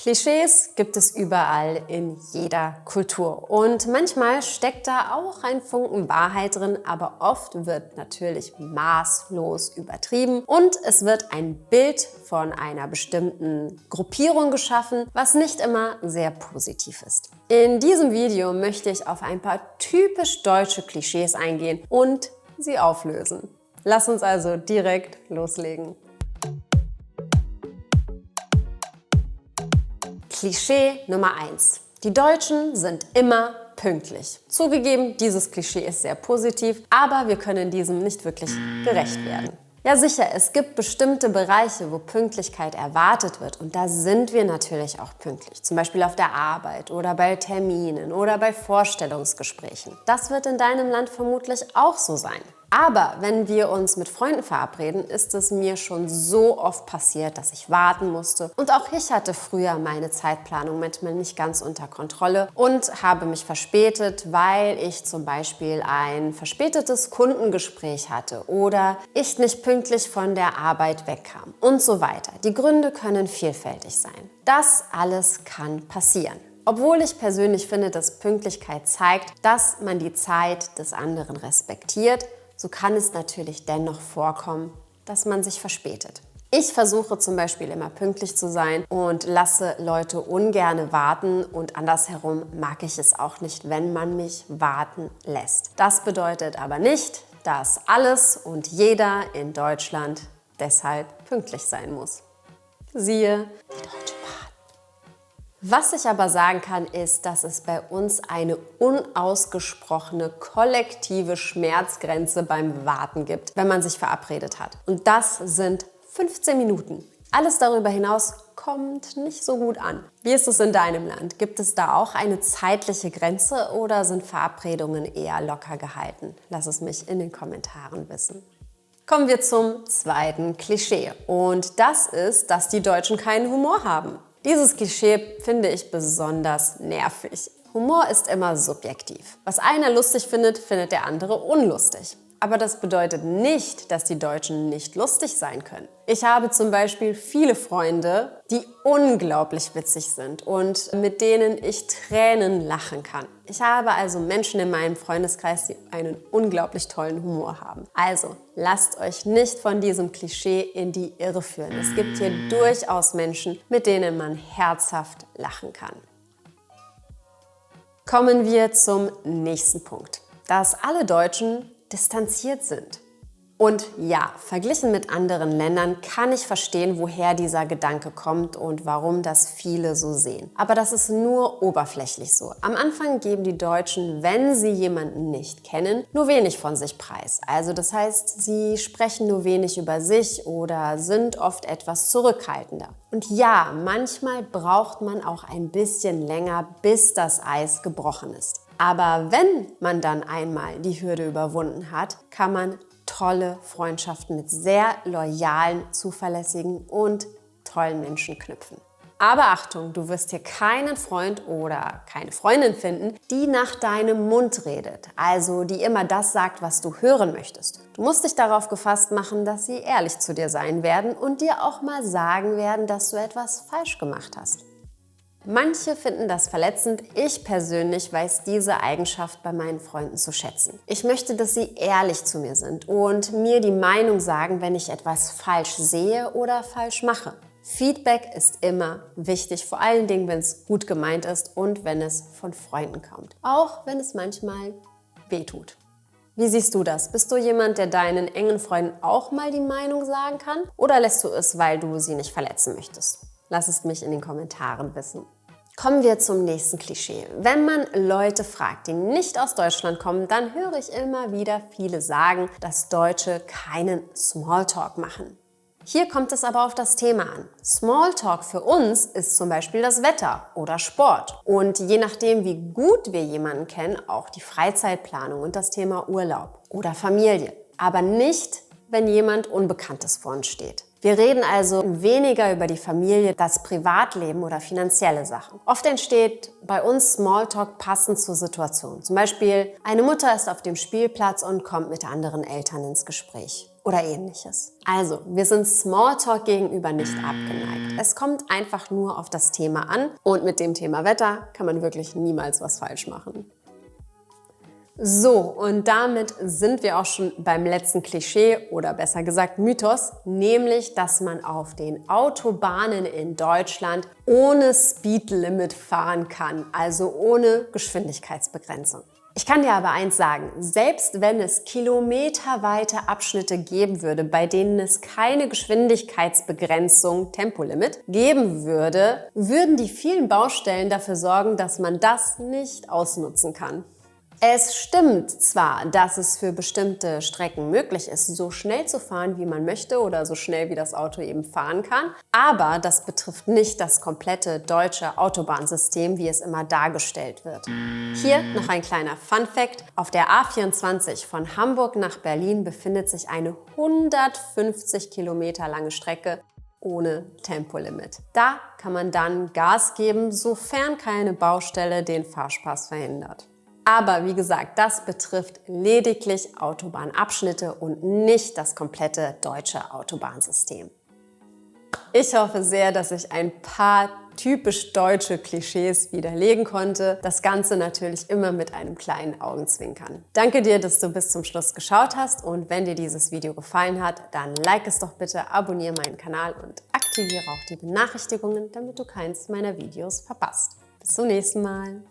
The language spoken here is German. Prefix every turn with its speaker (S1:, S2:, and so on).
S1: Klischees gibt es überall in jeder Kultur und manchmal steckt da auch ein Funken Wahrheit drin, aber oft wird natürlich maßlos übertrieben und es wird ein Bild von einer bestimmten Gruppierung geschaffen, was nicht immer sehr positiv ist. In diesem Video möchte ich auf ein paar typisch deutsche Klischees eingehen und sie auflösen. Lass uns also direkt loslegen. Klischee Nummer 1. Die Deutschen sind immer pünktlich. Zugegeben, dieses Klischee ist sehr positiv, aber wir können diesem nicht wirklich gerecht werden. Ja sicher, es gibt bestimmte Bereiche, wo Pünktlichkeit erwartet wird und da sind wir natürlich auch pünktlich. Zum Beispiel auf der Arbeit oder bei Terminen oder bei Vorstellungsgesprächen. Das wird in deinem Land vermutlich auch so sein. Aber wenn wir uns mit Freunden verabreden, ist es mir schon so oft passiert, dass ich warten musste. Und auch ich hatte früher meine Zeitplanung manchmal nicht ganz unter Kontrolle und habe mich verspätet, weil ich zum Beispiel ein verspätetes Kundengespräch hatte oder ich nicht pünktlich von der Arbeit wegkam und so weiter. Die Gründe können vielfältig sein. Das alles kann passieren. Obwohl ich persönlich finde, dass Pünktlichkeit zeigt, dass man die Zeit des anderen respektiert, so kann es natürlich dennoch vorkommen, dass man sich verspätet. Ich versuche zum Beispiel immer pünktlich zu sein und lasse Leute ungerne warten und andersherum mag ich es auch nicht, wenn man mich warten lässt. Das bedeutet aber nicht, dass alles und jeder in Deutschland deshalb pünktlich sein muss. Siehe die Deutsche Bahn. Was ich aber sagen kann, ist, dass es bei uns eine unausgesprochene kollektive Schmerzgrenze beim Warten gibt, wenn man sich verabredet hat. Und das sind 15 Minuten. Alles darüber hinaus kommt nicht so gut an. Wie ist es in deinem Land? Gibt es da auch eine zeitliche Grenze oder sind Verabredungen eher locker gehalten? Lass es mich in den Kommentaren wissen. Kommen wir zum zweiten Klischee. Und das ist, dass die Deutschen keinen Humor haben. Dieses Klischee finde ich besonders nervig. Humor ist immer subjektiv. Was einer lustig findet, findet der andere unlustig. Aber das bedeutet nicht, dass die Deutschen nicht lustig sein können. Ich habe zum Beispiel viele Freunde, die unglaublich witzig sind und mit denen ich Tränen lachen kann. Ich habe also Menschen in meinem Freundeskreis, die einen unglaublich tollen Humor haben. Also lasst euch nicht von diesem Klischee in die Irre führen. Es gibt hier durchaus Menschen, mit denen man herzhaft lachen kann. Kommen wir zum nächsten Punkt. Dass alle Deutschen distanziert sind. Und ja, verglichen mit anderen Ländern kann ich verstehen, woher dieser Gedanke kommt und warum das viele so sehen. Aber das ist nur oberflächlich so. Am Anfang geben die Deutschen, wenn sie jemanden nicht kennen, nur wenig von sich preis. Also das heißt, sie sprechen nur wenig über sich oder sind oft etwas zurückhaltender. Und ja, manchmal braucht man auch ein bisschen länger, bis das Eis gebrochen ist. Aber wenn man dann einmal die Hürde überwunden hat, kann man tolle Freundschaften mit sehr loyalen, zuverlässigen und tollen Menschen knüpfen. Aber Achtung, du wirst hier keinen Freund oder keine Freundin finden, die nach deinem Mund redet, also die immer das sagt, was du hören möchtest. Du musst dich darauf gefasst machen, dass sie ehrlich zu dir sein werden und dir auch mal sagen werden, dass du etwas falsch gemacht hast. Manche finden das verletzend, ich persönlich weiß diese Eigenschaft bei meinen Freunden zu schätzen. Ich möchte, dass sie ehrlich zu mir sind und mir die Meinung sagen, wenn ich etwas falsch sehe oder falsch mache. Feedback ist immer wichtig, vor allen Dingen, wenn es gut gemeint ist und wenn es von Freunden kommt. Auch wenn es manchmal wehtut. Wie siehst du das? Bist du jemand, der deinen engen Freunden auch mal die Meinung sagen kann? Oder lässt du es, weil du sie nicht verletzen möchtest? Lass es mich in den Kommentaren wissen. Kommen wir zum nächsten Klischee. Wenn man Leute fragt, die nicht aus Deutschland kommen, dann höre ich immer wieder viele sagen, dass Deutsche keinen Smalltalk machen. Hier kommt es aber auf das Thema an. Smalltalk für uns ist zum Beispiel das Wetter oder Sport. Und je nachdem, wie gut wir jemanden kennen, auch die Freizeitplanung und das Thema Urlaub oder Familie. Aber nicht, wenn jemand Unbekanntes vor uns steht. Wir reden also weniger über die Familie, das Privatleben oder finanzielle Sachen. Oft entsteht bei uns Smalltalk passend zur Situation. Zum Beispiel, eine Mutter ist auf dem Spielplatz und kommt mit anderen Eltern ins Gespräch. oder ähnliches. Also, wir sind Smalltalk gegenüber nicht abgeneigt. Es kommt einfach nur auf das Thema an und mit dem Thema Wetter kann man wirklich niemals was falsch machen. So, und damit sind wir auch schon beim letzten Klischee oder besser gesagt Mythos, nämlich, dass man auf den Autobahnen in Deutschland ohne Speedlimit fahren kann, also ohne Geschwindigkeitsbegrenzung. Ich kann dir aber eins sagen, selbst wenn es kilometerweite Abschnitte geben würde, bei denen es keine Geschwindigkeitsbegrenzung, Tempolimit, geben würde, würden die vielen Baustellen dafür sorgen, dass man das nicht ausnutzen kann. Es stimmt zwar, dass es für bestimmte Strecken möglich ist, so schnell zu fahren, wie man möchte oder so schnell, wie das Auto eben fahren kann, aber das betrifft nicht das komplette deutsche Autobahnsystem, wie es immer dargestellt wird. Hier noch ein kleiner Fun-Fact. Auf der A24 von Hamburg nach Berlin befindet sich eine 150 Kilometer lange Strecke ohne Tempolimit. Da kann man dann Gas geben, sofern keine Baustelle den Fahrspaß verhindert. Aber wie gesagt, das betrifft lediglich Autobahnabschnitte und nicht das komplette deutsche Autobahnsystem. Ich hoffe sehr, dass ich ein paar typisch deutsche Klischees widerlegen konnte. Das Ganze natürlich immer mit einem kleinen Augenzwinkern. Danke dir, dass du bis zum Schluss geschaut hast und wenn dir dieses Video gefallen hat, dann like es doch bitte, abonniere meinen Kanal und aktiviere auch die Benachrichtigungen, damit du keins meiner Videos verpasst. Bis zum nächsten Mal.